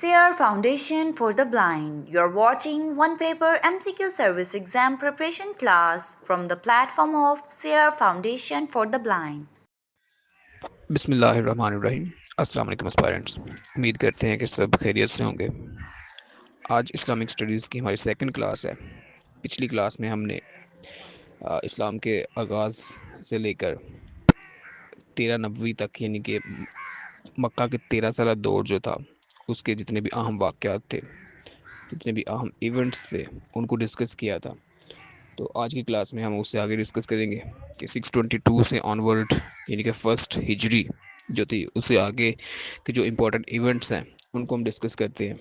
SEER Foundation for the Blind. You're watching one paper MCQ service exam preparation class from the platform of SEER Foundation for the Blind. بسم اللہ الرحمن الرحیم. السلام علیکم اسپائرنٹس. امید کرتے ہیں کہ سب خیریت سے ہوں گے. آج اسلامک اسٹڈیز کی ہماری سیکنڈ کلاس ہے. پچھلی کلاس میں ہم نے اسلام کے آغاز سے لے کر 1390 تک یعنی کہ مکہ کے 13 سالہ دور جو تھا اس کے جتنے بھی اہم واقعات تھے، جتنے بھی اہم ایونٹس تھے ان کو ڈسکس کیا تھا. تو آج کی کلاس میں ہم اس سے آگے ڈسکس کریں گے کہ 622 سے آن ورڈ یعنی کہ فرسٹ ہجری جو تھی اس سے آگے کے جو امپورٹنٹ ایونٹس ہیں ان کو ہم ڈسکس کرتے ہیں.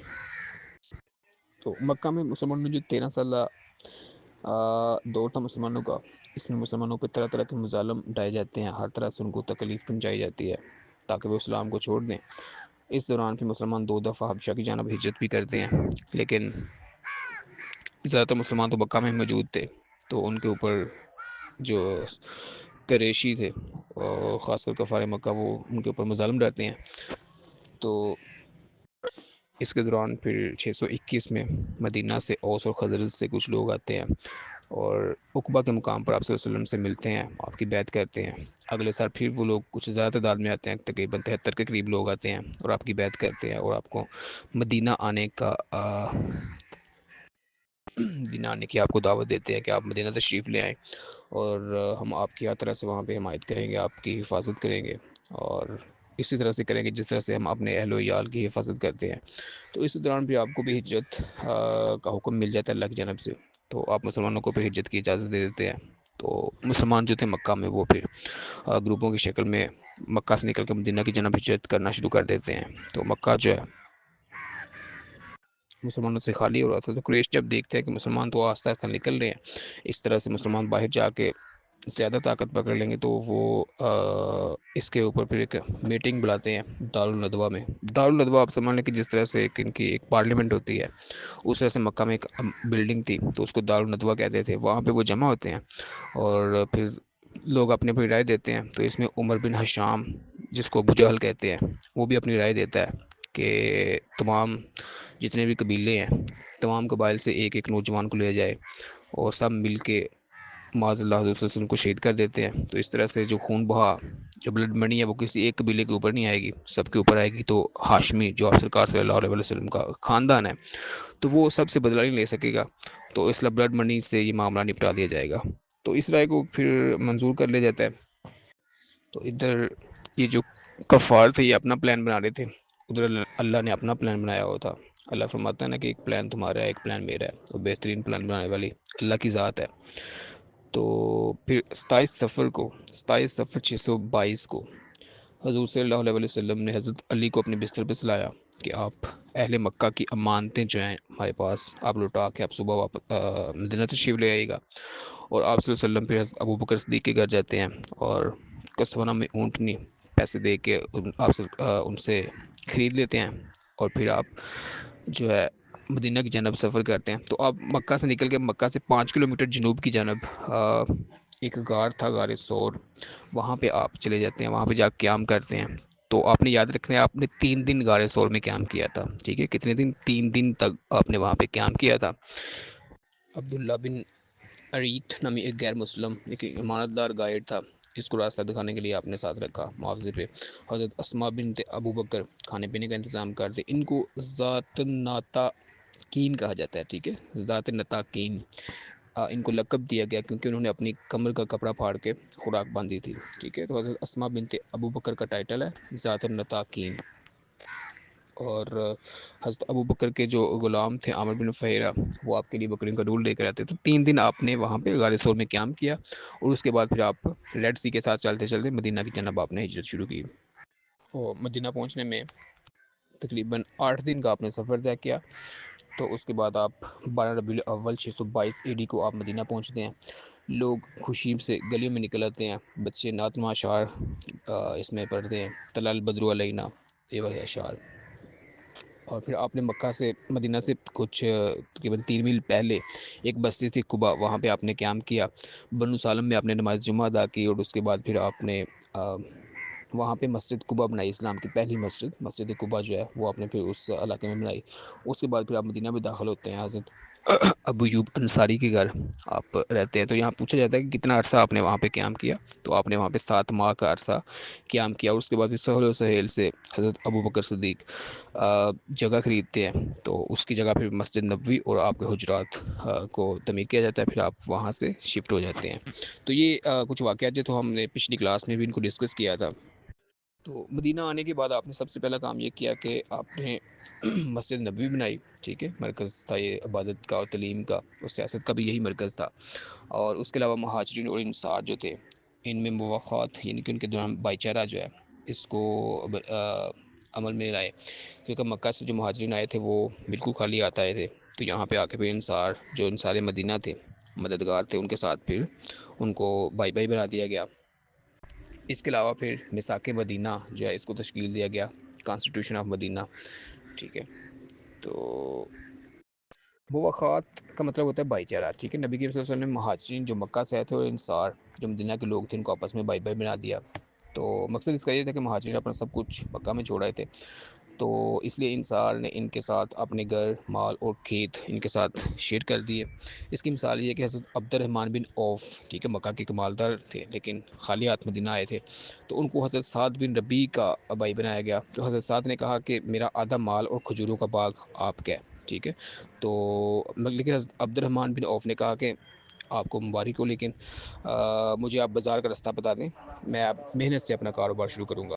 تو مکہ میں مسلمانوں نے جو 13 سالہ دور تھا مسلمانوں کا، اس میں مسلمانوں پہ طرح طرح کے مظالم ڈائے جاتے ہیں، ہر طرح سے ان کو تکلیف پہنچائی جاتی ہے تاکہ وہ اسلام کو چھوڑ دیں. اس دوران پھر مسلمان 2 دفعہ حبشہ کی جانب ہجرت بھی کرتے ہیں، لیکن زیادہ تر مسلمان تو مکہ میں موجود تھے تو ان کے اوپر جو قریشی تھے اور خاص کر کفار مکہ وہ ان کے اوپر مظالم ڈالتے ہیں. تو اس کے دوران پھر 621 میں مدینہ سے اوس اور خزرج سے کچھ لوگ آتے ہیں اور عقبہ کے مقام پر آپ صلی اللہ علیہ وسلم سے ملتے ہیں، آپ کی بیعت کرتے ہیں. اگلے سال پھر وہ لوگ کچھ زیادہ تعداد میں آتے ہیں، تقریباً 73 کے قریب لوگ آتے ہیں اور آپ کی بیعت کرتے ہیں اور آپ کو مدینہ آنے کی آپ کو دعوت دیتے ہیں کہ آپ مدینہ تشریف لے آئیں اور ہم آپ کی ہر طرح سے وہاں پہ حمایت کریں گے، آپ کی حفاظت کریں گے اور اسی طرح سے کریں گے جس طرح سے ہم اپنے اہل و عیال کی حفاظت کرتے ہیں. تو اس دوران بھی آپ کو بھی ہجرت کا حکم مل جاتا ہے اللہ کی جانب سے، تو آپ مسلمانوں کو پھر ہجرت کی اجازت دے دیتے ہیں. تو مسلمان جو تھے مکہ میں وہ پھر گروپوں کی شکل میں مکہ سے نکل کے مدینہ کی جانب ہجرت کرنا شروع کر دیتے ہیں. تو مکہ جو ہے مسلمانوں سے خالی ہو رہا تھا. تو قریش جب دیکھتے ہیں کہ مسلمان تو آہستہ آہستہ نکل رہے ہیں، اس طرح سے مسلمان باہر جا کے زیادہ طاقت پکڑ لیں گے، تو وہ اس کے اوپر پھر ایک میٹنگ بلاتے ہیں دارالندوہ میں. دارالندوہ آپ سمجھ لیں کہ جس طرح سے ان کی ایک پارلیمنٹ ہوتی ہے اس طرح سے مکہ میں ایک بلڈنگ تھی تو اس کو دارالندوہ کہتے تھے. وہاں پہ وہ جمع ہوتے ہیں اور پھر لوگ اپنی اپنی رائے دیتے ہیں. تو اس میں عمر بن حشام جس کو ابو جہل کہتے ہیں وہ بھی اپنی رائے دیتا ہے کہ تمام جتنے بھی قبیلے ہیں تمام قبائل سے ایک ایک نوجوان کو لیا جائے اور سب مل کے معاذ اللہ حضور صلی اللہ علیہ وسلم کو شہید کر دیتے ہیں. تو اس طرح سے جو خون بہا، جو بلڈ منی ہے وہ کسی ایک قبیلے کے اوپر نہیں آئے گی، سب کے اوپر آئے گی. تو ہاشمی جو آپ سرکار صلی اللہ علیہ وسلم کا خاندان ہے تو وہ سب سے بدلہ نہیں لے سکے گا، تو اس لیے بلڈ منی سے یہ معاملہ نپٹا دیا جائے گا. تو اس رائے کو پھر منظور کر لیا جاتا ہے. تو ادھر یہ جو کفار تھے یہ اپنا پلان بنا رہے تھے، ادھر اللہ نے اپنا پلان بنایا ہوا تھا. اللہ فرماتا ہے نا کہ ایک پلان تمہارا ہے ایک پلان میرا ہے، اور بہترین پلان بنانے والی اللہ کی ذات ہے. تو پھر 27 صفر 622 کو حضور صلی اللہ علیہ وسلم نے حضرت علی کو اپنے بستر پہ سلایا کہ آپ اہل مکہ کی امانتیں جو ہیں ہمارے پاس آپ لوٹا کے آپ صبح واپس مدینہ تشریف لے آئیے گا. اور آپ صلی اللہ علیہ وسلم پھر حضرت ابو بکر صدیق کے گھر جاتے ہیں اور کسوانہ میں اونٹنی پیسے دے کے آپ ان سے خرید لیتے ہیں اور پھر آپ جو ہے مدینہ کی جانب سفر کرتے ہیں. تو آپ مکہ سے نکل کے مکہ سے 5 کلومیٹر جنوب کی جانب ایک غار تھا، غار سور، وہاں پہ آپ چلے جاتے ہیں، وہاں پہ جا کے قیام کرتے ہیں. تو آپ نے یاد رکھنا ہے آپ نے 3 دن غار سور میں قیام کیا تھا، ٹھیک ہے؟ کتنے دن؟ 3 دن تک آپ نے وہاں پہ قیام کیا تھا. عبداللہ بن اریک نامی ایک غیر مسلم ایک امانت دار گائیڈ تھا، اس کو راستہ دکھانے کے لیے آپ نے ساتھ رکھا. معاوضے پہ حضرت اسما بنت ابو بکر کھانے پینے کا انتظام کرتے. ان کو ذات ناتاکین کہا جاتا ہے، ٹھیک ہے؟ ذات نتاکین ان کو لقب دیا گیا کیونکہ انہوں نے اپنی کمر کا کپڑا پھاڑ کے خوراک باندھی تھی، ٹھیک ہے؟ تو حضرت اسما بنت ابو بکر کا ٹائٹل ہے ذات النتاکین. اور حضرت ابو بکر کے جو غلام تھے عامر بن فہیرہ وہ آپ کے لیے بکریوں کا ڈول لے کر آتے. تو 3 دن آپ نے وہاں پہ غار سور میں قیام کیا اور اس کے بعد پھر آپ ریڈ سی کے ساتھ چلتے چلتے مدینہ کی جانب آپ نے ہجرت شروع کی. اور مدینہ پہنچنے میں تقریباً 8 دن کا آپ نے سفر طے کیا. تو اس کے بعد آپ 12 ربیع الاول 622 AD کو آپ مدینہ پہنچتے ہیں. لوگ خوشی سے گلیوں میں نکل آتے ہیں، بچے نعت و اشعار اس میں پڑھتے ہیں، طلع البدر علینا یہ والے اشعار. اور پھر آپ نے مکہ سے مدینہ سے کچھ تقریباً 3 میل پہلے ایک بستی تھی قبا، وہاں پہ آپ نے قیام کیا. بنو سالم میں آپ نے نماز جمعہ ادا کی اور اس کے بعد پھر آپ نے وہاں پہ مسجد قبا بنائی، اسلام کی پہلی مسجد قبا جو ہے وہ آپ نے پھر اس علاقے میں بنائی۔ اس کے بعد پھر آپ مدینہ میں داخل ہوتے ہیں، حضرت ابو ایوب انصاری کے گھر آپ رہتے ہیں۔ تو یہاں پوچھا جاتا ہے کہ کتنا عرصہ آپ نے وہاں پہ قیام کیا، تو آپ نے وہاں پہ 7 ماہ کا عرصہ قیام کیا، اور اس کے بعد پھر سہل و سہیل سے حضرت ابو بکر صدیق جگہ خریدتے ہیں، تو اس کی جگہ پھر مسجد نبوی اور آپ کے حجرات کو تعمیر کیا جاتا ہے، پھر آپ وہاں سے شفٹ ہو جاتے ہیں۔ تو یہ کچھ واقعات جو تو ہم نے پچھلی کلاس میں بھی ان کو ڈسکس کیا تھا۔ تو مدینہ آنے کے بعد آپ نے سب سے پہلا کام یہ کیا کہ آپ نے مسجد نبوی بنائی، ٹھیک ہے، مرکز تھا یہ عبادت کا اور تعلیم کا اور سیاست کا بھی یہی مرکز تھا۔ اور اس کے علاوہ مہاجرین اور انصار جو تھے، ان میں مواخات یعنی کہ ان کے دوران بھائی چارہ جو ہے اس کو عمل میں لائے، کیونکہ مکہ سے جو مہاجرین آئے تھے وہ بالکل خالی آئے تھے، تو یہاں پہ آ کے پھر انصار جو انصار مدینہ تھے، مددگار تھے، ان کے ساتھ پھر ان کو بائی بائی بنا دیا گیا۔ اس کے علاوہ پھر میثاق مدینہ جو ہے اس کو تشکیل دیا گیا، کانسٹیٹیوشن آف مدینہ، ٹھیک ہے۔ تو مواخات کا مطلب ہوتا ہے بھائی چارہ، ٹھیک ہے۔ نبی کریم صلی اللہ علیہ وسلم نے مہاجرین جو مکہ سے آئے تھے اور انصار جو مدینہ کے لوگ تھے ان کو آپس میں بائی بائی بنا دیا۔ تو مقصد اس کا یہ تھا کہ مہاجرین اپنا سب کچھ مکہ میں چھوڑ آئے تھے، تو اس لیے انصار نے ان کے ساتھ اپنے گھر، مال اور کھیت ان کے ساتھ شیئر کر دیے۔ اس کی مثال یہ ہے کہ حضرت عبد الرحمن بن عوف، ٹھیک ہے، مکہ کے کمالدار تھے لیکن خالی ہاتھ مدینہ آئے تھے، تو ان کو حضرت سعد بن ربیع کا بھائی بنایا گیا۔ تو حضرت سعد نے کہا کہ میرا آدھا مال اور کھجوروں کا باغ آپ کا ہے، ٹھیک ہے۔ تو لیکن حضرت عبد الرحمن بن عوف نے کہا کہ آپ کو مبارک ہو، لیکن مجھے آپ بازار کا رستہ بتا دیں، میں آپ محنت سے اپنا کاروبار شروع کروں گا۔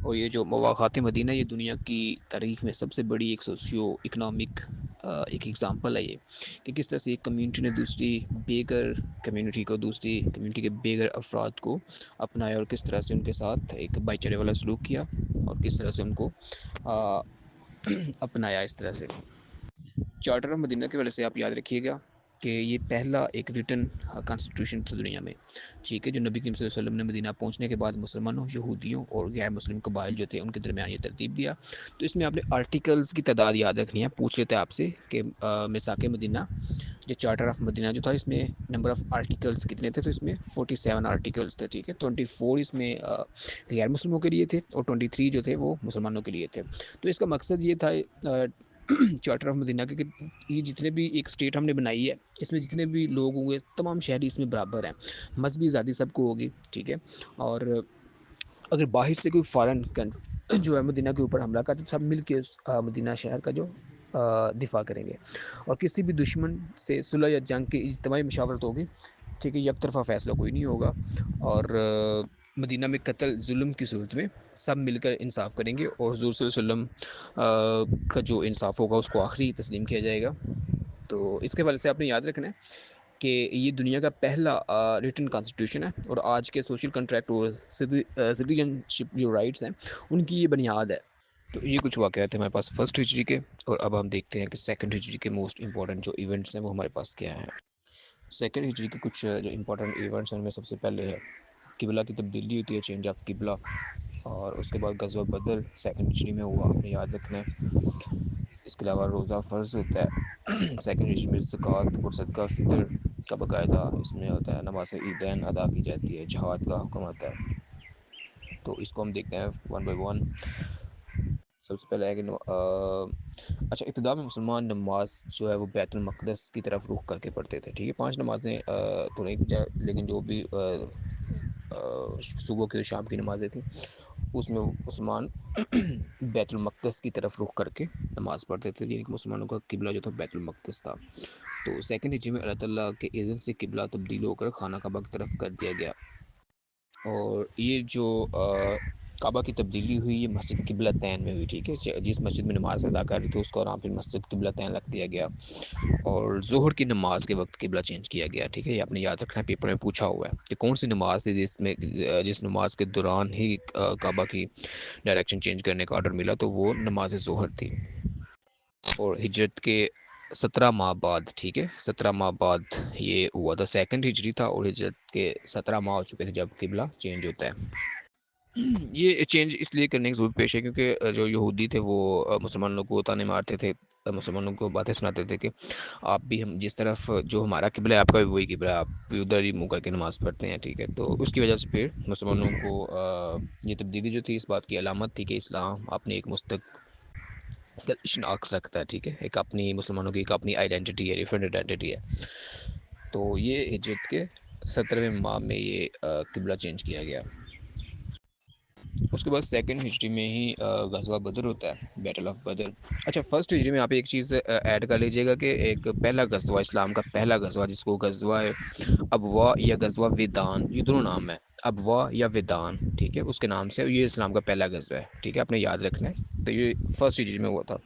اور یہ جو مواخات مدینہ یہ دنیا کی تاریخ میں سب سے بڑی ایک سوشیو اکنامک ایک ایگزامپل ہے یہ، کہ کس طرح سے ایک کمیونٹی نے دوسری بیگر کمیونٹی کو، دوسری کمیونٹی کے بیگر افراد کو اپنایا، اور کس طرح سے ان کے ساتھ ایک بھائی چارے والا سلوک کیا، اور کس طرح سے ان کو اپنایا اس طرح سے۔ چارٹر آف مدینہ کی وجہ سے آپ یاد رکھیے گا کہ یہ پہلا ایک ریٹن کانسٹیٹیوشن تھا دنیا میں، ٹھیک ہے، جو نبی کریم صلی اللہ علیہ وسلم نے مدینہ پہنچنے کے بعد مسلمانوں، یہودیوں اور غیر مسلم قبائل جو تھے ان کے درمیان یہ ترتیب دیا۔ تو اس میں آپ نے آرٹیکلز کی تعداد یاد رکھنی ہے، پوچھ لیتے ہیں آپ سے کہ میثاق مدینہ جو چارٹر آف مدینہ جو تھا اس میں نمبر آف آرٹیکلز کتنے تھے، تو اس میں 47 آرٹیکلز تھے، ٹھیک ہے۔ 24 اس میں غیر مسلموں کے لیے تھے اور 23 جو تھے وہ مسلمانوں کے لیے تھے۔ تو اس کا مقصد یہ تھا چارٹر آف مدینہ کے کہ یہ جتنے بھی ایک اسٹیٹ ہم نے بنائی ہے اس میں جتنے بھی لوگ ہوں گے تمام شہری اس میں برابر ہیں، مذہبی آزادی سب کو ہوگی، ٹھیک ہے۔ اور اگر باہر سے کوئی فارن جو ہے مدینہ کے اوپر حملہ کرتے تو سب مل کے اس مدینہ شہر کا جو دفاع کریں گے، اور کسی بھی دشمن سے صلح یا جنگ کی اجتماعی مشاورت ہوگی، ٹھیک ہے، یک طرفہ فیصلہ کوئی نہیں ہوگا، اور مدینہ میں قتل ظلم کی صورت میں سب مل کر انصاف کریں گے، اور حضور صلی اللہ علیہ وسلم کا جو انصاف ہوگا اس کو آخری تسلیم کیا جائے گا۔ تو اس کے وجہ سے آپ نے یاد رکھنا ہے کہ یہ دنیا کا پہلا ریٹن کانسٹیٹیوشن ہے، اور آج کے سوشل کنٹریکٹ اور سٹیزن شپ جو رائٹس ہیں ان کی یہ بنیاد ہے۔ تو یہ کچھ واقعات ہیں ہمارے پاس فرسٹ ہجری کے، اور اب ہم دیکھتے ہیں کہ سیکنڈ ہجری کے موسٹ امپورٹنٹ جو ایونٹس ہیں وہ ہمارے پاس کیا ہیں۔ سیکنڈ ہجری کے کچھ جو امپورٹنٹ ایونٹس ہیں ان میں سب سے پہلے ہے قبلہ کی تبدیلی ہوتی ہے، چینج آف قبلہ، اور اس کے بعد غزوہ بدر سیکنڈ ہجری میں ہوا، آپ نے یاد رکھنا ہے۔ اس کے علاوہ روزہ فرض ہوتا ہے سیکنڈ ہجری میں، زکوٰۃ اور صدقہ فطر کا باقاعدہ اس میں ہوتا ہے، نماز عیدین ادا کی جاتی ہے، جہاد کا حکم آتا ہے۔ تو اس کو ہم دیکھتے ہیں ون بائی ون۔ سب سے پہلے ہے کہ اچھا، ابتدا میں مسلمان نماز جو ہے وہ بیت المقدس کی طرف رخ کر کے پڑھتے تھے، ٹھیک ہے، 5 نمازیں تو نہیں تھی، لیکن جو بھی صبح کی اور شام کی نمازیں تھیں اس میں مسلمان بیت المقدس کی طرف رخ کر کے نماز پڑھتے تھے، یعنی کہ مسلمانوں کا قبلہ جو تھا بیت المقدس تھا۔ تو سیکنڈ ہجری میں اللہ تعالیٰ کے اذن سے قبلہ تبدیل ہو کر خانہ کعبہ کی طرف کر دیا گیا، اور یہ جو کعبہ کی تبدیلی ہوئی یہ مسجد قبلہ تین میں ہوئی، ٹھیک ہے، جس مسجد میں نماز ادا کر رہی تھی اس کو نام پھر مسجد قبلہ تین رکھ دیا گیا، اور ظہر کی نماز کے وقت قبلہ چینج کیا گیا، ٹھیک ہے، یہ آپ نے یاد رکھنا ہے، پیپر میں پوچھا ہوا ہے کہ کون سی نماز تھی جس نماز کے دوران ہی کعبہ کی ڈائریکشن چینج کرنے کا آرڈر ملا، تو وہ نماز ظہر تھی۔ اور ہجرت کے 17 ماہ بعد، ٹھیک ہے، 17 ماہ بعد یہ ہوا تھا، سیکنڈ ہجری تھا، اور ہجرت کے 17 ماہ ہو چکے تھے جب قبلہ چینج ہوتا ہے۔ یہ چینج اس لیے کرنے کی ضرورت پیش ہے کیونکہ جو یہودی تھے وہ مسلمانوں کو تانے مارتے تھے مسلمانوں کو باتیں سناتے تھے کہ آپ بھی ہم جس طرف جو ہمارا قبلہ ہے آپ کا بھی وہی قبلہ ہے، آپ بھی ادھر ہی منہ کر کے نماز پڑھتے ہیں، ٹھیک ہے۔ تو اس کی وجہ سے پھر مسلمانوں کو یہ تبدیلی جو تھی اس بات کی علامت تھی کہ اسلام اپنے ایک مستقل شناخت رکھتا ہے، ٹھیک ہے، ایک اپنی مسلمانوں کی ایک اپنی آئیڈینٹی ہے، ڈفرینٹ آئیڈینٹی ہے۔ تو یہ ہجرت کے 17ویں ماہ میں یہ قبلہ چینج کیا گیا۔ اس کے بعد سیکنڈ ہجری میں ہی غزوہ بدر ہوتا ہے، بیٹل آف بدر۔ اچھا، فرسٹ ہجری میں آپ ایک چیز ایڈ کر لیجئے گا کہ ایک پہلا غزوہ، اسلام کا پہلا غزوہ جس کو غزوہ ابوا یا غزوہ ودان، یہ دونوں نام ہے، ابوا یا ودان، ٹھیک ہے، اس کے نام سے یہ اسلام کا پہلا غزوہ ہے، ٹھیک ہے، آپ نے یاد رکھنا ہے۔ تو یہ فرسٹ ہجری میں ہوا تھا،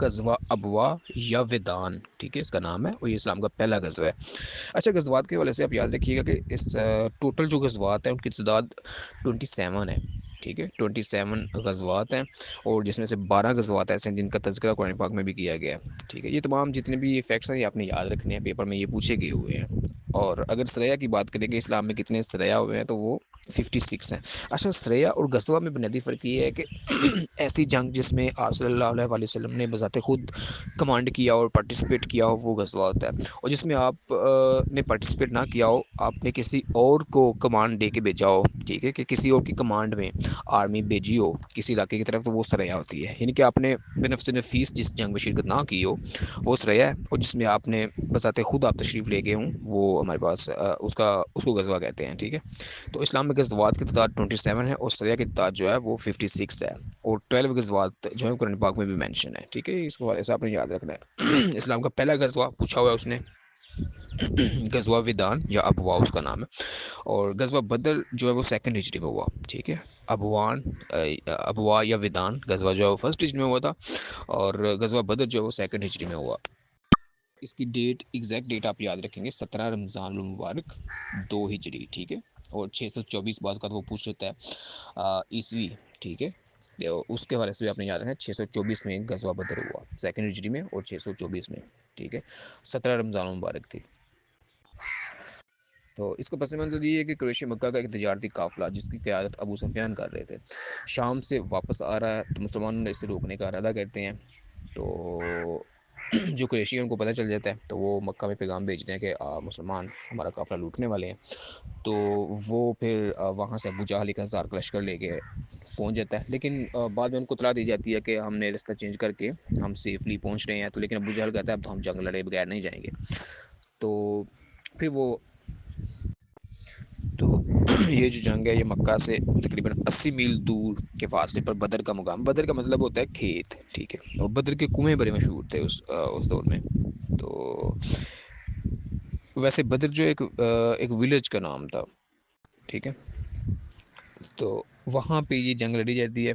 غزوہ ابوا یا ودان، ٹھیک ہے، اس کا نام ہے، اور یہ اسلام کا پہلا غزوہ ہے۔ اچھا، غزوات کے حوالے سے آپ یاد رکھیے گا کہ اس ٹوٹل جو غزوات ہیں ان کی تعداد 27 ہے، ٹھیک ہے، 27 غزوات ہیں، اور جس میں سے 12 غزوات ایسے ہیں جن کا تذکرہ قرآن پاک میں بھی کیا گیا ہے، ٹھیک ہے۔ یہ تمام جتنے بھی یہ فیکٹس ہیں یہ آپ نے یاد رکھنے ہیں، پیپر میں یہ پوچھے گئے ہوئے ہیں۔ اور اگر سریہ کی بات کریں کہ اسلام میں کتنے سریہ ہوئے ہیں تو وہ 56 ہیں۔ اچھا، سریہ اور غزوہ میں بنیادی فرق یہ ہے کہ ایسی جنگ جس میں آپ صلی اللہ علیہ وسلم نے بذات خود کمانڈ کیا اور پارٹیسپیٹ کیا ہو وہ غزوہ ہوتا ہے، اور جس میں آپ نے پارٹیسپیٹ نہ کیا ہو، آپ نے کسی اور کو کمانڈ دے کے بھیجا ہو، ٹھیک ہے، کہ کسی اور کی کمانڈ میں آرمی بھیجی ہو کسی علاقے کی طرف، تو وہ سریہ ہوتی ہے، یعنی کہ آپ نے بنفس نفیس جس جنگ میں شرکت نہ کی ہو وہ سریہ ہے، اور جس میں آپ نے بذات خود آپ تشریف لے گئے ہوں وہ ہمارے پاس اس کو غزوہ کہتے ہیں، ٹھیک ہے۔ تو اسلام میں غزوات کی تعداد 27 ہے، اور سریہ کی تعداد جو ہے وہ 56 ہے، اور 12 غزوات جو ہے قرآن پاک میں بھی مینشن ہے، ٹھیک ہے، اس کو حوالے سے آپ نے یاد رکھنا ہے۔ اسلام کا پہلا غزوہ پوچھا ہوا ہے اس نے، غزوہ ودان یا ابوا اس کا نام ہے، اور غزوہ بدر جو ہے وہ سیکنڈ ہجری میں ہوا، ٹھیک ہے۔ ابوا یا ودان غزوہ جو ہے وہ فرسٹ ہجری میں ہوا تھا، اور غزوہ بدر جو ہے وہ سیکنڈ ہجری میں ہوا۔ اس کی ڈیٹ، ایگزیکٹ ڈیٹ آپ یاد رکھیں گے، 17 رمضان المبارک 2 ہجری، ٹھیک ہے، اور 624 بعض کا تو وہ پوچھ لیتا ہے عیسوی، ٹھیک ہے۔ اس کے حوالے سے بھی آپ نے یاد رکھنا ہے، 624 میں غزوہ بدر ہوا سیکنڈ ہجری میں، اور 624 میں، ٹھیک ہے، 17 رمضان المبارک تھی۔ تو اس کا پس منظر یہ ہے کہ قریش مکہ کا ایک تجارتی قافلہ جس کی قیادت ابو سفیان کر رہے تھے شام سے واپس آ رہا ہے، تو مسلمانوں نے اسے روکنے کا ارادہ کرتے ہیں۔ تو جو قریشی ہیں ان کو پتہ چل جاتا ہے، تو وہ مکہ میں پیغام بھیجتے ہیں کہ مسلمان ہمارا قافلہ لوٹنے والے ہیں۔ تو وہ پھر وہاں سے ابو جہل 1000 کا لشکر لے کے پہنچ جاتا ہے، لیکن بعد میں ان کو اطلاع دی جاتی ہے کہ ہم نے رستہ چینج کر کے ہم سیفلی پہنچ رہے ہیں، تو لیکن ابو جہل کہتا ہے اب تو ہم جنگ لڑے بغیر نہیں جائیں گے۔ تو پھر وہ تو یہ جو جنگ ہے یہ مکہ سے تقریباً 80 میل دور کے فاصلے پر بدر کا مقام، بدر کا مطلب ہوتا ہے کھیت، ٹھیک ہے، اور بدر کے کنویں بڑے مشہور تھے اس دور میں۔ تو ویسے بدر جو ایک ولیج کا نام تھا، ٹھیک ہے، تو وہاں پہ یہ جنگ لڑی جاتی ہے۔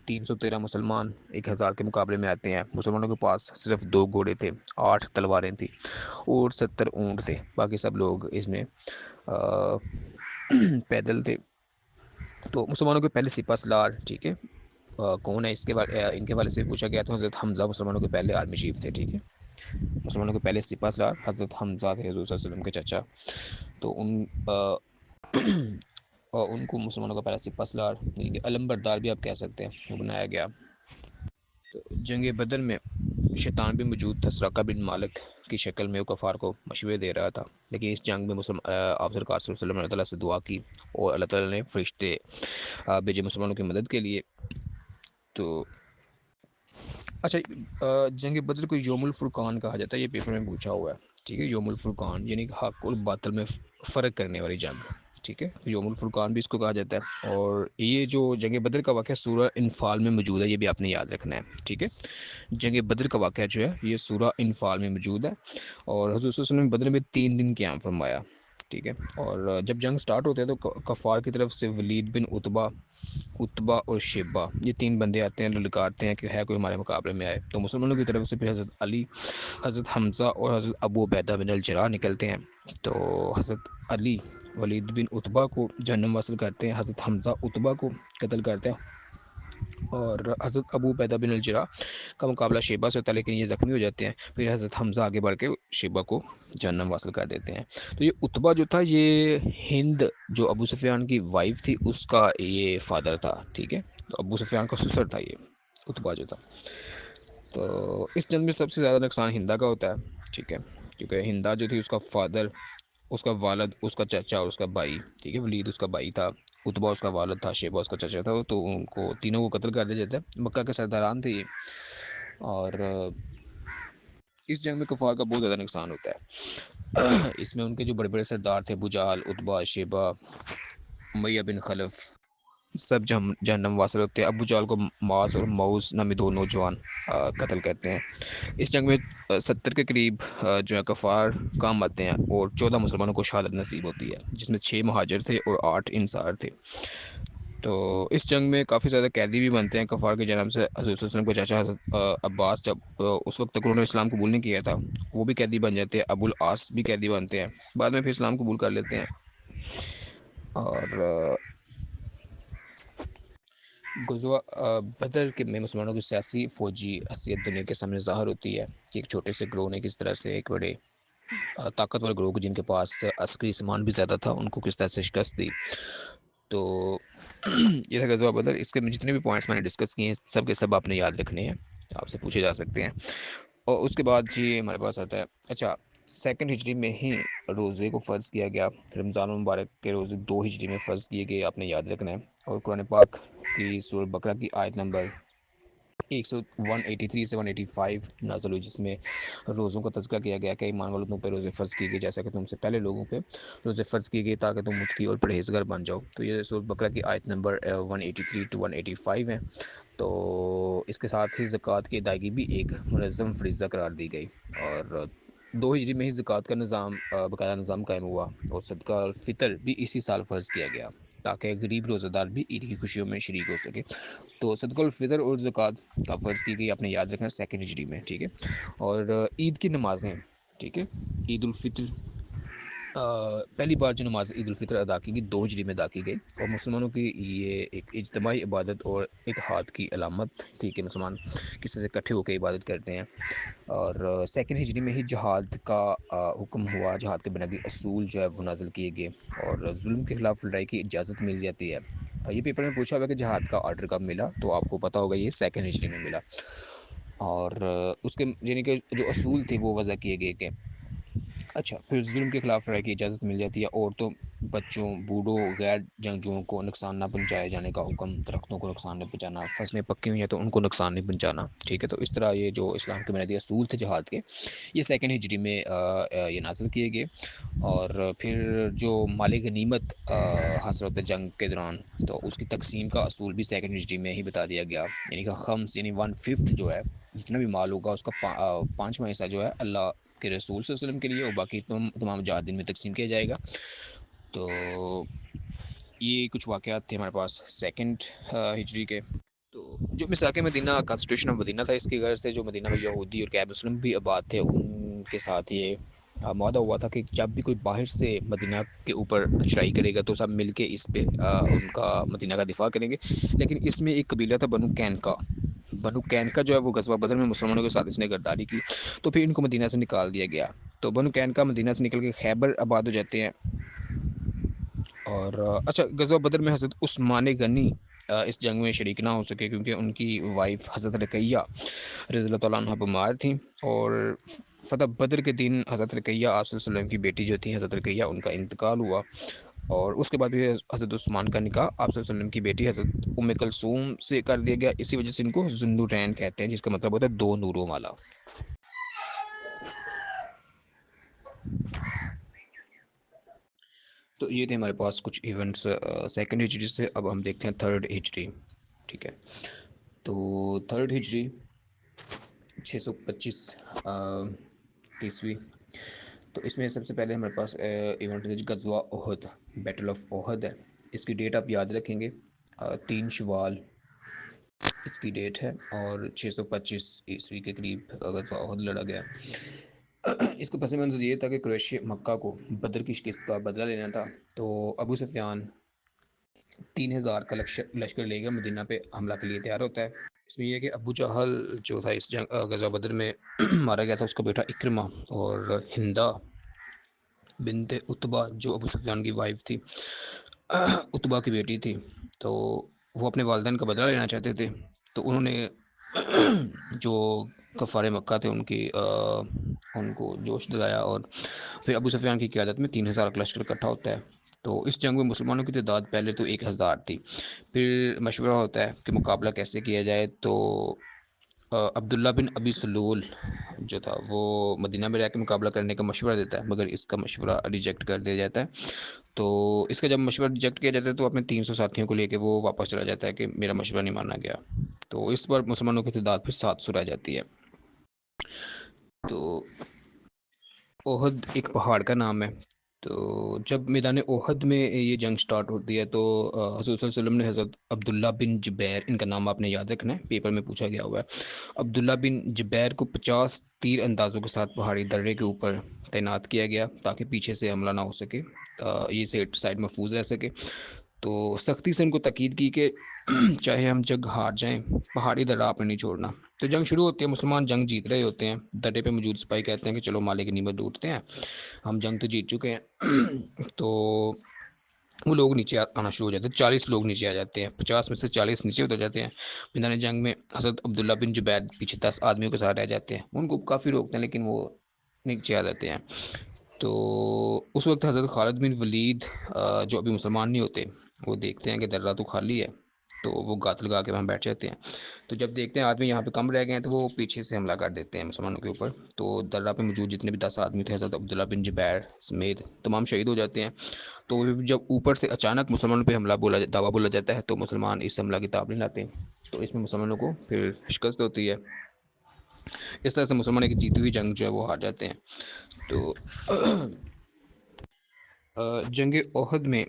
313 مسلمان 1000 کے مقابلے میں آتے ہیں، مسلمانوں کے پاس صرف 2 گھوڑے تھے، 8 تلواریں تھیں، اور 70 اونٹ تھے، باقی سب لوگ اس میں پیدل تھے۔ تو مسلمانوں کے پہلے سپہ سالار، ٹھیک ہے، کون ہے ان کے والے سے پوچھا گیا، تو حضرت حمزہ مسلمانوں کے پہلے آرمی چیف تھے، ٹھیک ہے، مسلمانوں کے پہلے سپہ سالار حضرت حمزہ تھے، حضور صلی اللہ علیہ وسلم کے چچا۔ تو ان کو مسلمانوں کا پہلا سپہ سالار یعنی کہ علم بردار بھی آپ کہہ سکتے ہیں وہ بنایا گیا۔ تو جنگ بدر میں شیطان بھی موجود تھا، سراقہ بن مالک کی شکل میں وہ کفار کو مشورے دے رہا تھا، لیکن اس جنگ میں آپ سرکار صلی اللہ علیہ وسلم نے اللہ تعالیٰ سے دعا کی، اور اللہ تعالیٰ نے فرشتے بھیجے مسلمانوں کی مدد کے لیے۔ تو اچھا، جنگ بدر کو یوم الفرقان کہا جاتا ہے، یہ پیپر میں پوچھا ہوا ہے، ٹھیک ہے، یوم الفرقان یعنی کہ حق اور باطل میں فرق کرنے والی جنگ، ٹھیک ہے، یوم الفرقان بھی اس کو کہا جاتا ہے۔ اور یہ جو جنگ بدر کا واقعہ سورہ انفال میں موجود ہے، یہ بھی آپ نے یاد رکھنا ہے، ٹھیک ہے، جنگ بدر کا واقعہ جو ہے یہ سورہ انفال میں موجود ہے، اور حضور صلی اللہ علیہ وسلم نے بدر میں 3 دن قیام فرمایا، ٹھیک ہے۔ اور جب جنگ سٹارٹ ہوتے ہیں تو کفار کی طرف سے ولید بن اتبا اور شیبہ، یہ 3 بندے آتے ہیں، للکارتے ہیں کہ ہے کوئی ہمارے مقابلے میں آئے، تو مسلمانوں کی طرف سے پھر حضرت علی، حضرت حمزہ اور حضرت ابو عبیدہ بن الجراح نکلتے ہیں۔ تو حضرت علی ولید بن اتبا کو جہنم واصل کرتے ہیں، حضرت حمزہ اتبا کو قتل کرتے ہیں، اور حضرت ابو عبیدہ بن الجراح کا مقابلہ شیبہ سے ہوتا ہے، لیکن یہ زخمی ہو جاتے ہیں، پھر حضرت حمزہ آگے بڑھ کے شیبہ کو جہنم واصل کر دیتے ہیں۔ تو یہ اتبا جو تھا یہ ہند جو ابو سفیان کی وائف تھی اس کا یہ فادر تھا، ٹھیک ہے، تو ابو سفیان کا سسر تھا یہ اتبا جو تھا۔ تو اس جنگ میں سب سے زیادہ نقصان ہندا کا ہوتا ہے، ٹھیک ہے، کیونکہ ہندا جو تھی اس کا فادر، اس کا والد، اس کا چچا اور اس کا بھائی، ٹھیک ہے، ولید اس کا بھائی تھا، اتبا اس کا والد تھا، شیبہ اس کا چچا تھا، تو ان کو تینوں کو قتل کر دیا جاتا ہے۔ مکہ کے سرداران تھے یہ، اور اس جنگ میں کفار کا بہت زیادہ نقصان ہوتا ہے۔ اس میں ان کے جو بڑے بڑے سردار تھے، ابو جہل، اتبا، شیبہ، امیہ بن خلف، سب جہنم واصل ہوتے ہیں۔ ابو جہل کو معاذ اور موز نامی دو نوجوان قتل کرتے ہیں۔ اس جنگ میں 70 کے قریب جو ہے کفار کام آتے ہیں، اور 14 مسلمانوں کو شہادت نصیب ہوتی ہے، جس میں 6 مہاجر تھے اور 8 انصار تھے۔ تو اس جنگ میں کافی زیادہ قیدی بھی بنتے ہیں کفار کے جنم سے۔ حضرت صلی اللہ علیہ وسلم کو چاچا حضرت عباس، جب اس وقت تک انہوں نے اسلام قبول نہیں کیا تھا، وہ بھی قیدی بن جاتے ہیں۔ ابو العاص بھی قیدی بنتے ہیں، بعد میں پھر اسلام قبول کر لیتے ہیں۔ اور غزوہ بدر کے میں مسلمانوں کی سیاسی فوجی حیثیت دنیا کے سامنے ظاہر ہوتی ہے، کہ ایک چھوٹے سے گروہ نے کس طرح سے ایک بڑے طاقتور گروہ کو، جن کے پاس عسکری سامان بھی زیادہ تھا، ان کو کس طرح سے شکست دی۔ تو یہ تھا غزوہ بدر۔ اس کے جتنے بھی پوائنٹس میں نے ڈسکس کیے ہیں، سب کے سب آپ نے یاد رکھنے ہیں، آپ سے پوچھے جا سکتے ہیں۔ اور اس کے بعد جی ہمارے پاس آتا ہے، اچھا، 2 ہجری میں ہی روزے کو فرض کیا گیا۔ رمضان المبارک کے روزے 2 ہجری میں فرض کیے گئے، آپ نے یاد رکھنا ہے۔ اور قرآن پاک کی سورہ بقرہ کی آیت نمبر 183 سے 185 نازل ہوئی، جس میں روزوں کا تذکرہ کیا گیا کہ ایمان والوں پہ روزے فرض کیے گئے، جیسا کہ تم سے پہلے لوگوں پہ روزے فرض کیے گئے تاکہ تم متقی اور پرہیزگار بن جاؤ۔ تو یہ سورہ بقرہ کی آیت نمبر 183 to 185 ہے۔ تو اس کے ساتھ ہی زکوٰۃ کی ادائیگی بھی ایک منظم فریضہ قرار دی گئی، اور 2 ہجری میں ہی زکوٰۃ کا نظام، باقاعدہ نظام قائم ہوا، اور صدقہ الفطر بھی اسی سال فرض کیا گیا، تاکہ غریب روزہ دار بھی عید کی خوشیوں میں شریک ہو سکے۔ تو صدقہ الفطر اور زکوٰۃ کا فرض کی گئی، آپ نے یاد رکھنا، 2 ہجری میں، ٹھیک ہے۔ اور عید کی نمازیں، ٹھیک ہے، عید الفطر پہلی بار جو نماز عید الفطر ادا کی گئی 2 ہجری میں ادا کی گئی، اور مسلمانوں کی یہ ایک اجتماعی عبادت اور اتحاد کی علامت تھی کہ مسلمان کسی سے اکٹھے ہو کے عبادت کرتے ہیں۔ اور 2 ہجری میں ہی جہاد کا حکم ہوا، جہاد کے بنیادی اصول جو ہے وہ نازل کیے گئے، اور ظلم کے خلاف لڑائی کی اجازت مل جاتی ہے۔ یہ پیپر میں پوچھا ہوا کہ جہاد کا آرڈر کب ملا، تو آپ کو پتہ ہوگا یہ 2 ہجری میں ملا۔ اور اس کے یعنی کہ جو اصول تھے وہ وضع کیے گئے کہ اچھا، پھر ظلم کے خلاف لڑائی کی اجازت مل جاتی ہے، عورتوں، بچوں، بوڑھوں، غیر جنگجوؤں کو نقصان نہ پہنچائے جانے کا حکم، درختوں کو نقصان نہیں پہنچانا، فصلیں پکی ہوئی ہیں تو ان کو نقصان نہیں پہنچانا، ٹھیک ہے۔ تو اس طرح یہ جو اسلام کے بنیادی اصول تھے جہاد کے، یہ 2 ہجری میں یہ نازل کیے گئے۔ اور پھر جو مال غنیمت حاصل ہوتا ہے جنگ کے دوران، تو اس کی تقسیم کا اصول بھی 2 ہجری میں ہی بتا دیا گیا، یعنی کہ خمس، یعنی 1/5 جو ہے جتنا بھی مال ہوگا اس کا 5واں حصہ جو ہے اللہ کے رسول صلی اللہ علیہ وسلم کے لیے، اور باقی تمام جہادین میں تقسیم کیا جائے گا۔ تو یہ کچھ واقعات تھے ہمارے پاس 2 ہجری کے۔ تو جو مساق مدینہ کانسٹیٹیوشن آف مدینہ تھا، اس کی غرض سے جو مدینہ میں یہودی اور غیر مسلم بھی آباد تھے، ان کے ساتھ یہ معاہدہ ہوا تھا کہ جب بھی کوئی باہر سے مدینہ کے اوپر چڑھائی کرے گا تو سب مل کے اس پہ ان کا مدینہ کا دفاع کریں گے۔ لیکن اس میں ایک قبیلہ تھا بنو قینقاع۔ بنو قینقاع جو ہے وہ غزوہ بدر میں مسلمانوں کے ساتھ اس نے غداری کی، تو پھر ان کو مدینہ سے نکال دیا گیا۔ تو بنو قینقاع مدینہ سے نکل کے خیبر آباد ہو جاتے ہیں۔ اور اچھا، غزوہ بدر میں حضرت عثمان غنی اس جنگ میں شریک نہ ہو سکے، کیونکہ ان کی وائف حضرت رقیہ رضی اللہ تعالیٰ عنہ بیمار تھیں، اور فتح بدر کے دن حضرت رقیہ آپ صلی اللہ علیہ وسلم کی بیٹی جو تھی حضرت رقیہ، ان کا انتقال ہوا، اور اس کے بعد بھی حضرت عثمان کا نکاح آپ صلی اللہ علیہ وسلم کی بیٹی حضرت ام کلثوم سے کر دیا گیا۔ اسی وجہ سے ان کو ذوالنورین کہتے ہیں، جس کا مطلب ہوتا ہے 2 نوروں والا۔ تو یہ تھے ہمارے پاس کچھ ایونٹس 2 ہجری سے۔ اب ہم دیکھتے ہیں 3 ہجری، ٹھیک ہے۔ تو 3 ہجری 625 عیسوی، تو اس میں سب سے پہلے ہمارے پاس ایونٹ ہے غزوہ احد، بیٹل آف احد ہے۔ اس کی ڈیٹ آپ یاد رکھیں گے، 3 شوال اس کی ڈیٹ ہے، اور 625 عیسوی کے قریب غزوہ احد لڑا گیا۔ اس کا پس منظر یہ تھا کہ قریش مکہ کو بدر کی شکست کا بدلہ لینا تھا، تو ابو سفیان 3000 کا لشکر لے کر مدینہ پہ حملہ کے لیے تیار ہوتا ہے۔ اس میں یہ ہے کہ ابو جہل جو تھا اس جنگ غزوہ بدر میں مارا گیا تھا، اس کا بیٹا اکرمہ، اور ہندا بنت اتبا جو ابو سفیان کی وائف تھی، اتبا کی بیٹی تھی، تو وہ اپنے والدین کا بدلہ لینا چاہتے تھے۔ تو انہوں نے جو کفار مکہ تھے ان کو جوش دلایا، اور پھر ابو سفیان کی قیادت میں 3000 کا لشکر اکٹھا ہوتا ہے۔ تو اس جنگ میں مسلمانوں کی تعداد پہلے تو 1000 تھی، پھر مشورہ ہوتا ہے کہ مقابلہ کیسے کیا جائے۔ تو عبداللہ بن ابی سلول جو تھا وہ مدینہ میں رہ کے مقابلہ کرنے کا مشورہ دیتا ہے، مگر اس کا مشورہ ریجیکٹ کر دیا جاتا ہے۔ تو اس کا جب مشورہ ریجیکٹ کیا جاتا ہے تو اپنے 300 ساتھیوں کو لے کے وہ واپس چلا جاتا ہے کہ میرا مشورہ نہیں مانا گیا۔ تو اس پر مسلمانوں کی تعداد پھر 700 رہ جاتی ہے۔ تو احد ایک پہاڑ کا نام ہے۔ تو جب میدان احد میں یہ جنگ سٹارٹ ہوتی ہے تو حضور صلی اللہ علیہ وسلم نے حضرت عبداللہ بن جبیر، ان کا نام آپ نے یاد رکھنا ہے، پیپر میں پوچھا گیا ہوا ہے، عبداللہ بن جبیر کو 50 تیر اندازوں کے ساتھ پہاڑی درے کے اوپر تعینات کیا گیا تاکہ پیچھے سے حملہ نہ ہو سکے، یہ سائڈ محفوظ رہ سکے۔ تو سختی سے ان کو تاکید کی کہ چاہے ہم جنگ ہار جائیں، پہاڑی درہ آپ نے نہیں چھوڑنا۔ تو جنگ شروع ہوتی ہے، مسلمان جنگ جیت رہے ہوتے ہیں، درے پہ موجود سپاہی کہتے ہیں کہ چلو مالک غنیمت ڈھونڈتے ہیں، ہم جنگ تو جیت چکے ہیں۔ تو وہ لوگ نیچے آنا شروع ہو جاتے ہیں، 40 لوگ نیچے آ جاتے ہیں، 50 میں سے 40 نیچے اتر جاتے ہیں میدان جنگ میں۔ حضرت عبداللہ بن جبیر پیچھے 10 آدمیوں کے ساتھ رہ جاتے ہیں، ان کو کافی روکتے ہیں لیکن وہ نیچے آ جاتے ہیں۔ تو اس وقت حضرت خالد بن ولید جو ابھی مسلمان نہیں ہوتے، وہ دیکھتے ہیں کہ درہ تو خالی ہے، تو وہ گات لگا کے وہاں بیٹھ جاتے ہیں۔ تو جب دیکھتے ہیں آدمی یہاں پہ کم رہ گئے ہیں تو وہ پیچھے سے حملہ کر دیتے ہیں مسلمانوں کے اوپر۔ تو درہ پہ موجود جتنے بھی 10 آدمی تھے حضرت عبداللہ بن جبیر سمیت تمام شہید ہو جاتے ہیں۔ تو جب اوپر سے اچانک مسلمانوں پہ دعویٰ بولا جاتا ہے تو مسلمان اس حملہ کی تاب نہیں لاتے، تو اس میں مسلمانوں کو پھر شکست ہوتی ہے۔ اس طرح سے مسلمانوں کی جیتی ہوئی جنگ جو ہے وہ ہار جاتے ہیں۔ تو جنگ احد میں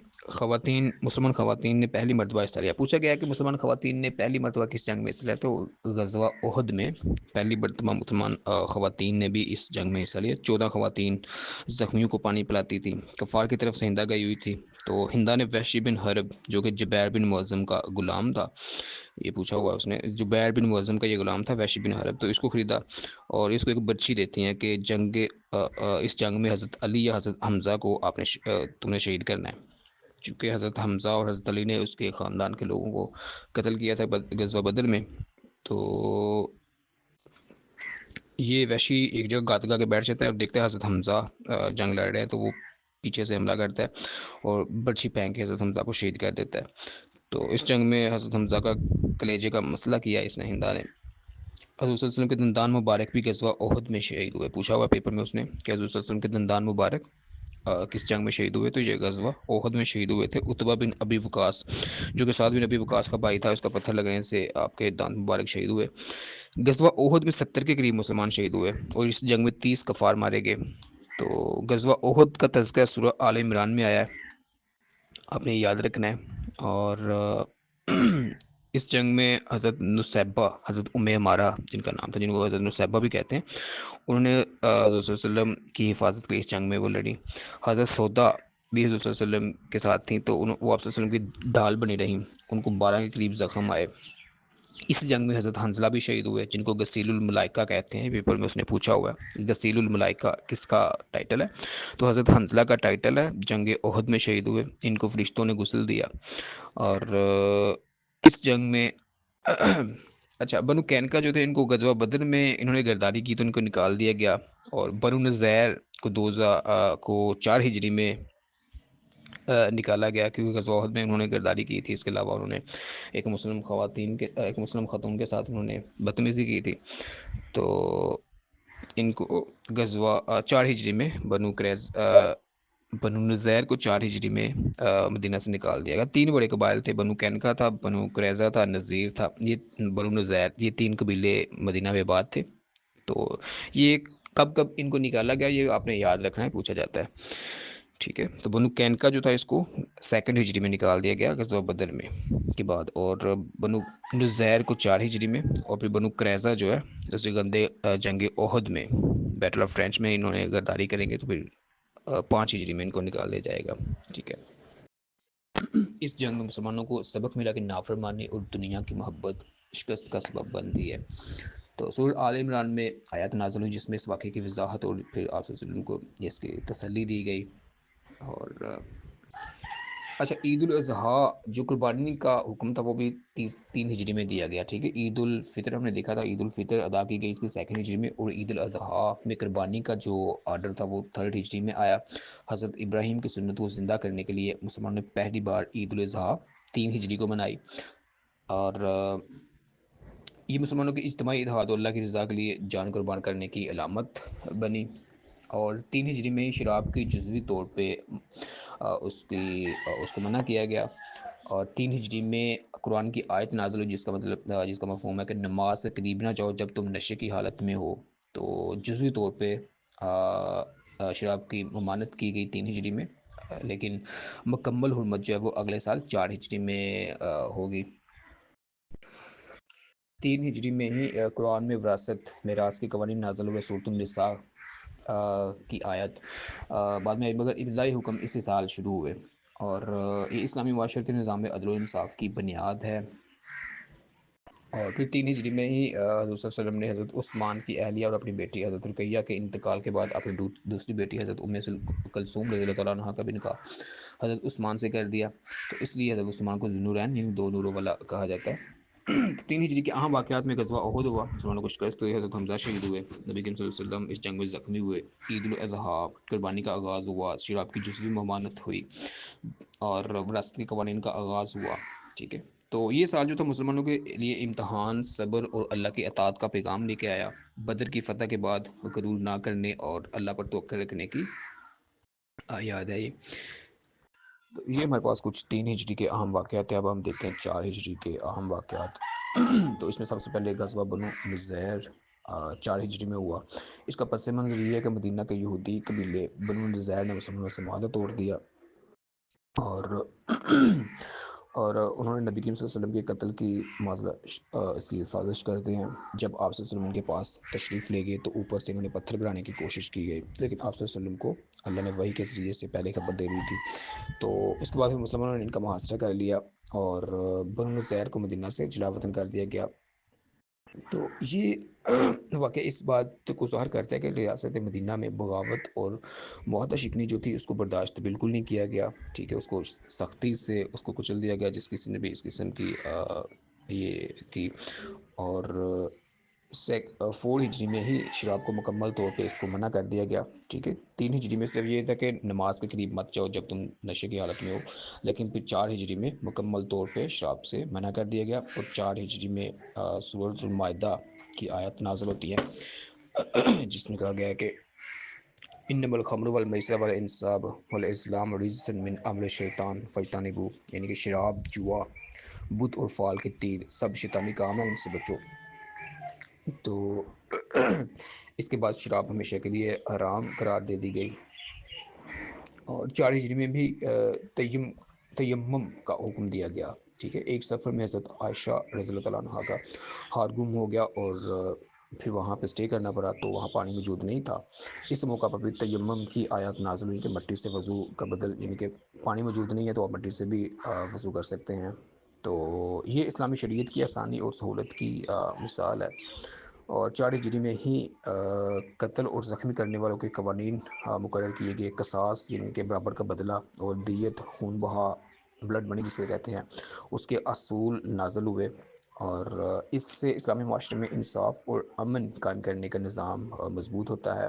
مسلمان خواتین نے پہلی مرتبہ حصہ لیا۔ پوچھا گیا کہ مسلمان خواتین نے پہلی مرتبہ کس جنگ میں حصہ لیا، تو غزوہ احد میں پہلی مرتبہ مسلمان خواتین نے بھی اس جنگ میں حصہ لیا۔ 14 خواتین زخمیوں کو پانی پلاتی تھی، کفار کی طرف سے ہندا گئی ہوئی تھی۔ تو ہندا نے وحشی بن حرب جو کہ جبیر بن معظم کا غلام تھا، یہ پوچھا ہوا اس نے، جبیر بن معظم کا یہ غلام تھا وحشی بن حرب، تو اس کو خریدا اور اس کو ایک برچی دیتی ہیں کہ اس جنگ میں حضرت علی یا حضرت حمزہ کو تم نے شہید کرنا ہے۔ چونکہ حضرت حمزہ اور حضرت علی نے اس کے خاندان کے لوگوں کو قتل کیا تھا غزوہ بدر میں۔ تو یہ وحشی ایک جگہ گات لگا کے بیٹھ جاتا ہے اور دیکھتا ہے حضرت حمزہ جنگ لڑ رہے ہیں، تو وہ پیچھے سے حملہ کرتا ہے اور برچھی پھینک کے حضرت حمزہ کو شہید کر دیتا ہے۔ تو اس جنگ میں حضرت حمزہ کا کلیجے کا مسئلہ کیا اس نے ہندا نے۔ حضور صلی اللہ علیہ وسلم کے دندان مبارک بھی غزوہ احد میں شہید ہوئے۔ پوچھا ہوا پیپر میں اس نے کہ حضور صلی اللہ علیہ وسلم کے دندان مبارک کس جنگ میں شہید ہوئے، تو یہ غزوہ احد میں شہید ہوئے تھے۔ عتبہ بن ابی وقاص جو کہ سعد بن ابی وقاص کا بھائی تھا، اس کا پتھر لگنے سے آپ کے دانت مبارک شہید ہوئے۔ غزوہ احد میں 70 کے قریب مسلمان شہید ہوئے اور اس جنگ میں 30 کفار مارے گئے۔ تو غزوہ احد کا تذکرہ سورہ آل عمران میں آیا ہے، آپ نے یاد رکھنا ہے۔ اور اس جنگ میں حضرت نصیبہ، حضرت عمارہ جن کا نام تھا، جن کو حضرت نصیبہ بھی کہتے ہیں، انہوں نے حضرت صلی اللہ علیہ وسلم کی حفاظت کی، اس جنگ میں وہ لڑی۔ حضرت سودا بھی حضرت صلی اللہ علیہ وسلم کے ساتھ تھیں، تو وہ آپ صلی اللہ علیہ وسلم کی ڈھال بنی رہیں، ان کو 12 کے قریب زخم آئے۔ اس جنگ میں حضرت حنزلہ بھی شہید ہوئے جن کو غسیل الملائکہ کہتے ہیں، پیپر میں اس نے پوچھا ہوا ہے غسیل الملائکہ کس کا ٹائٹل ہے، تو حضرت حنزلہ کا ٹائٹل ہے، جنگ احد میں شہید ہوئے، ان کو فرشتوں نے غسل دیا۔ اور اس جنگ میں اچھا بنو کینکا جو تھے، ان کو غزوہ بدر میں انہوں نے گرداری کی تو ان کو نکال دیا گیا، اور بنو نذیر کو 4 ہجری میں نکالا گیا کیونکہ غزوہ احد میں انہوں نے گرداری کی تھی۔ اس کے علاوہ انہوں نے ایک مسلم خاتون کے ساتھ انہوں نے بدتمیزی کی تھی، تو ان کو غزوہ 4 ہجری میں بنو نذیر کو 4 ہجری میں مدینہ سے نکال دیا گیا۔ 3 بڑے قبائل تھے، بنو کینکا تھا، بنو قریظہ تھا، نذیر تھا، یہ بنو نذیر، یہ 3 قبیلے مدینہ میں آباد تھے۔ تو یہ کب ان کو نکالا گیا یہ آپ نے یاد رکھنا ہے، پوچھا جاتا ہے، ٹھیک ہے۔ تو بنو کینکا جو تھا اس کو 2 ہجری میں نکال دیا گیا غزوہ بدر میں کے بعد، اور بنو نذیر کو 4 ہجری میں، اور پھر بنو قریظہ جو ہے اس گندے جنگ احد میں بیٹل آف ٹرینچ میں انہوں نے غداری کریں گے، تو پھر 5 ہجری میں ان کو نکال دیا جائے گا، ٹھیک ہے۔ اس جنگ میں مسلمانوں کو سبق ملا کہ نافرمانی اور دنیا کی محبت شکست کا سبب بنتی ہے۔ تو سورہ آل عمران میں آیات نازل ہوئی جس میں اس واقعے کی وضاحت اور پھر آپ صلی اللہ علیہ وسلم کو اس کی تسلی دی گئی۔ اور اچھا، عید الاضحیٰ جو قربانی کا حکم تھا وہ بھی 3 ہجری میں دیا گیا، ٹھیک ہے۔ عید الفطر ہم نے دیکھا تھا، عید الفطر ادا کی گئی اس کی 2 ہجری میں، اور عید الاضحیٰ میں قربانی کا جو آرڈر تھا وہ 3 ہجری میں آیا۔ حضرت ابراہیم کی سنت کو زندہ کرنے کے لیے مسلمانوں نے پہلی بار عید الاضحیٰ 3 ہجری کو منائی، اور یہ مسلمانوں کی اجتماعی اتحاد اور اللہ کی رضا کے لیے جان قربان کرنے کی علامت بنی۔ اور 3 ہجری میں ہی شراب کی جزوی طور پہ اس کو منع کیا گیا، اور 3 ہجری میں قرآن کی آیت نازل ہوئی جس کا مطلب جس کا مفہوم ہے کہ نماز سے قریب نہ جاؤ جب تم نشے کی حالت میں ہو۔ تو جزوی طور پہ شراب کی ممانعت کی گئی 3 ہجری میں، لیکن مکمل حرمت جو ہے وہ اگلے سال 4 ہجری میں ہوگی۔ 3 ہجری میں ہی قرآن میں وراثت میراث کے قوانین نازل ہوئے، سورۃ النساء کی آیت بعد میں آئی، مگر ابتدائی حکم اسی سال شروع ہوئے، اور یہ اسلامی معاشرتی نظام میں عدل و انصاف کی بنیاد ہے۔ اور پھر 3 ہجری میں ہی حضور صلی اللہ علیہ وسلم نے حضرت عثمان کی اہلیہ اور اپنی بیٹی حضرت رقیہ کے انتقال کے بعد اپنی دوسری بیٹی حضرت ام کلثوم رضی اللہ تعالیٰ عنہ کا بھی نکاح حضرت عثمان سے کر دیا، تو اس لیے حضرت عثمان کو ذوالنورین یعنی 2 نوروں والا کہا جاتا ہے۔ 3 ہجری کے اہم واقعات میں غزوہ احد ہوا، مسلمانوں کو شکست ہوئی، حضرت حمزہ شہید ہوئے، نبی کریم صلی اللہ علیہ وسلم اس جنگ میں زخمی ہوئے، عید الاضحیٰ قربانی کا آغاز ہوا، شراب کی جزوی ممانعت ہوئی، اور وراثت کے قوانین کا آغاز ہوا، ٹھیک ہے۔ تو یہ سال جو تھا مسلمانوں کے لیے امتحان، صبر اور اللہ کی اطاعت کا پیغام لے کے آیا۔ بدر کی فتح کے بعد غرور نہ کرنے اور اللہ پر توکل رکھنے کی یاد ہے یہ۔ تو یہ ہمارے پاس کچھ 3 ہجری کے اہم واقعات ہیں۔ اب ہم دیکھتے ہیں 4 ہجری کے اہم واقعات۔ تو اس میں سب سے پہلے غزوہ بنو نذیر 4 ہجری میں ہوا۔ اس کا پس منظر یہ ہے کہ مدینہ کے یہودی قبیلے بنو نذیر نے مسلمانوں سے معاہدہ توڑ دیا، اور انہوں نے نبی کریم صلی اللہ علیہ وسلم کے قتل کی اس کی سازش کرتے ہیں۔ جب آپ صلی اللہ علیہ وسلم کے پاس تشریف لے گئے تو اوپر سے انہوں نے پتھر گرانے کی کوشش کی گئی، لیکن آپ صلی اللہ علیہ وسلم کو اللہ نے وحی کے ذریعے سے پہلے خبر دے دی تھی۔ تو اس کے بعد پھر مسلمانوں نے ان کا محاصرہ کر لیا، اور بنو نذیر کو مدینہ سے جلا وطن کر دیا گیا۔ تو یہ واقعہ اس بات کو ظاہر کرتا ہے کہ ریاست مدینہ میں بغاوت اور معاہدہ شکنی جو تھی اس کو برداشت بالکل نہیں کیا گیا، ٹھیک ہے، اس کو سختی سے اس کو کچل دیا گیا، جس کسی نے بھی اس قسم کی یہ کی۔ اور 4 ہجری میں ہی شراب کو مکمل طور پہ اس کو منع کر دیا گیا، ٹھیک ہے۔ 3 ہجری میں صرف یہ تھا کہ نماز کے قریب مت جاؤ جب تم نشے کی حالت میں ہو، لیکن پھر 4 ہجری میں مکمل طور پہ شراب سے منع کر دیا گیا، اور 4 ہجری میں سورۃ المائدہ کی آیت نازل ہوتی ہے جس میں کہا گیا ہے کہ انما الخمر والمیسر والانصاب والازلام رجس من عمل الشیطان فاجتنبوہ، یعنی کہ شراب، جوا، بت اور فال کے تیر سب شیطانی کام ہے، ان سے بچو۔ تو اس کے بعد شراب ہمیشہ کے لیے حرام قرار دے دی گئی، اور 4 ہجری میں بھی تیمم کا حکم دیا گیا، ٹھیک ہے۔ ایک سفر میں حضرت عائشہ رضی اللہ تعالیٰ عنہ کا ہار گم ہو گیا، اور پھر وہاں پہ اسٹے کرنا پڑا، تو وہاں پانی موجود نہیں تھا۔ اس موقع پر بھی تیمم کی آیات نازل ہوئی کہ مٹی سے وضو کا بدل، یعنی کہ پانی موجود نہیں ہے تو آپ مٹی سے بھی وضو کر سکتے ہیں۔ تو یہ اسلامی شریعت کی آسانی اور سہولت کی مثال ہے۔ اور 4 ہجری میں ہی قتل اور زخمی کرنے والوں کے قوانین مقرر کیے گئے، قصاص یعنی کہ برابر کا بدلہ، اور دیت خون بہا، بلڈ منی جسے کہتے ہیں، اس کے اصول نازل ہوئے، اور اس سے اسلامی معاشرے میں انصاف اور امن قائم کرنے کا نظام مضبوط ہوتا ہے۔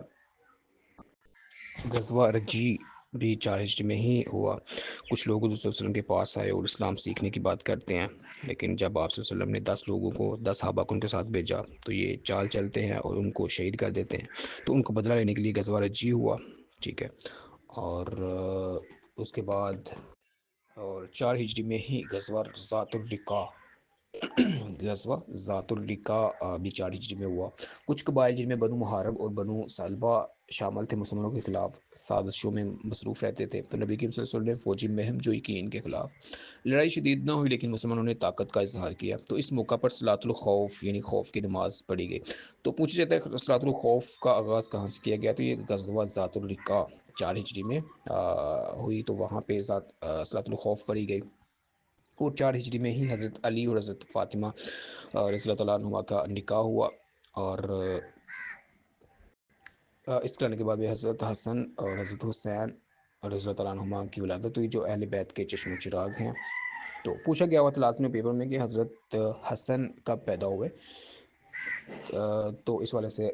غزوہ رجی بھی 4 ہجری میں ہی ہوا۔ کچھ لوگ حضور صلی اللہ علیہ وسلم کے پاس آئے اور اسلام سیکھنے کی بات کرتے ہیں، لیکن جب آپ صلی اللہ علیہ وسلم نے 10 لوگوں کو 10 صحابہ کو ان کے ساتھ بھیجا تو یہ چال چلتے ہیں اور ان کو شہید کر دیتے ہیں، تو ان کو بدلہ لینے کے لیے غزوہ رجی ہوا، ٹھیک ہے۔ اور اس کے بعد 4 ہجری میں ہی غزوہ ذات الرقاع ذات الرقاع بھی 4 ہجری میں ہوا۔ کچھ قبائل جن میں بنو محارب اور بنو سلبہ شامل تھے مسلمانوں کے خلاف سازشوں میں مصروف رہتے تھے، تو نبی کریم صلی اللہ علیہ وسلم نے فوجی مہم جوئی کی ان کے خلاف۔ لڑائی شدید نہ ہوئی لیکن مسلمانوں نے طاقت کا اظہار کیا، تو اس موقع پر صلاۃ الخوف یعنی خوف کی نماز پڑھی گئی۔ تو پوچھا جاتا ہے صلاۃ الخوف کا آغاز کہاں سے کیا گیا، تو یہ غزوہ ذات الرقاع 4 ہجری میں ہوئی، تو وہاں پہ صلاۃ الخوف پڑھی گئی۔ اور 4 ہجری میں ہی حضرت علی اور حضرت فاطمہ رضی اللہ تعالیٰ عنہما کا نکاح ہوا، اور اس کرنے کے بعد بھی حضرت حسن اور حضرت حسین رضی اللہ تعالیٰ عنہما کی ولادت ہوئی، جو اہل بیت کے چشم و چراغ ہیں۔ تو پوچھا گیا ہوا تھا لازمی پیپر میں کہ حضرت حسن کب پیدا ہوئے، تو اس والے سے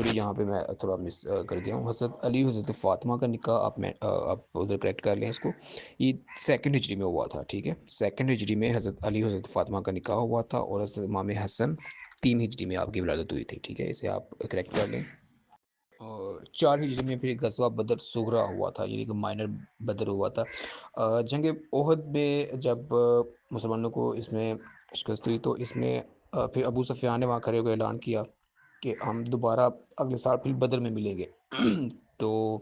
یہاں پہ میں تھوڑا مس کر دیا ہوں۔ حضرت علی حضرت فاطمہ کا نکاح آپ ادھر کریکٹ کر لیں اس کو، یہ 2 ہجری میں ہوا تھا، ٹھیک ہے، 2 ہجری میں حضرت علی حضرت فاطمہ کا نکاح ہوا تھا، اور حضرت امام حسن 3 ہجری میں آپ کی ولادت ہوئی تھی، ٹھیک ہے، اسے آپ کریکٹ کر لیں۔ اور 4 ہجری میں پھر غزوہ بدر صغریٰ ہوا تھا، یعنی کہ مائنر بدر ہوا تھا۔ جنگ احد میں جب مسلمانوں کو اس میں شکست ہوئی، تو اس میں پھر ابو سفیان نے وہاں کھڑے ہو کے اعلان کیا کہ ہم دوبارہ اگلے سال پھر بدر میں ملیں گے۔ تو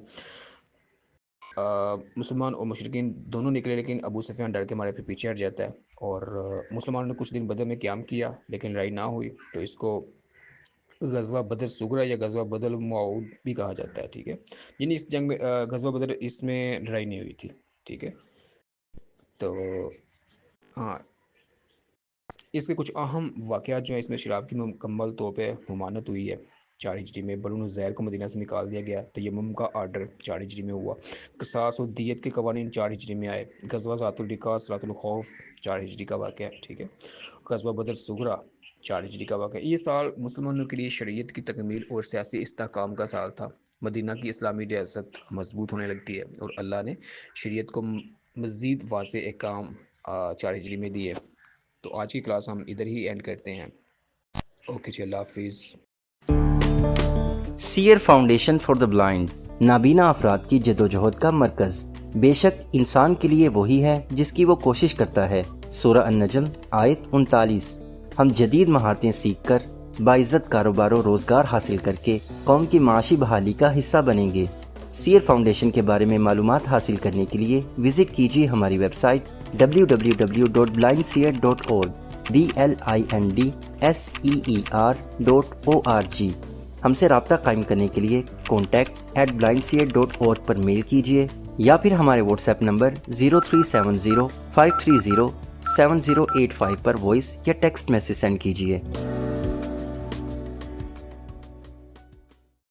مسلمان اور مشرکین دونوں نکلے، لیکن ابو سفیان ڈر کے مارے پھر پیچھے ہٹ جاتا ہے، اور مسلمانوں نے کچھ دن بدر میں قیام کیا، لیکن لڑائی نہ ہوئی، تو اس کو غزوہ بدر صغریٰ یا غزوہ بدر الموعود بھی کہا جاتا ہے، ٹھیک ہے، یعنی اس جنگ میں غزوہ بدر اس میں لڑائی نہیں ہوئی تھی، ٹھیک ہے۔ تو ہاں، اس کے کچھ اہم واقعات جو ہیں، اس میں شراب کی مکمل طور پہ ممانعت ہوئی ہے 4 ہجری میں، بنو نذیر کو مدینہ سے نکال دیا گیا، تیمم کا آرڈر 4 ہجری میں ہوا، قصاص و دیت کے قوانین 4 ہجری میں آئے، غزوہ ذات الرقاع صلاۃ الخوف 4 ہجری کا واقعہ ہے، ٹھیک ہے، غزوہ بدر صغریٰ 4 ہجری کا واقعہ ہے۔ یہ سال مسلمانوں کے لیے شریعت کی تکمیل اور سیاسی استحکام کا سال تھا، مدینہ کی اسلامی ریاست مضبوط ہونے لگتی ہے، اور اللہ نے شریعت کو مزید واضح احکام 4 ہجری میں دیے۔ تو آج کی کلاس ہم ادھر ہی اینڈ کرتے ہیں۔ اوکے جی، اللہ حافظ۔ سیئر فاؤنڈیشن فار دا بلائنڈ نابینا افراد کی جدوجہد کا مرکز۔ بے شک انسان کے لیے وہی ہے جس کی وہ کوشش کرتا ہے۔ سورہ النجم آیت 39۔ ہم جدید مہارتیں سیکھ کر باعزت کاروبار و روزگار حاصل کر کے قوم کی معاشی بحالی کا حصہ بنیں گے۔ سیئر فاؤنڈیشن کے بارے میں معلومات حاصل کرنے کے لیے وزٹ کیجیے ہماری ویب سائٹ www.blindseer.org blindseer.org۔ ہم سے رابطہ قائم کرنے کے لیے contact@blindseer.org پر میل کیجیے، یا پھر ہمارے واٹس ایپ نمبر 0370 530 7085 پر وائس یا ٹیکسٹ میسج سینڈ کیجیے۔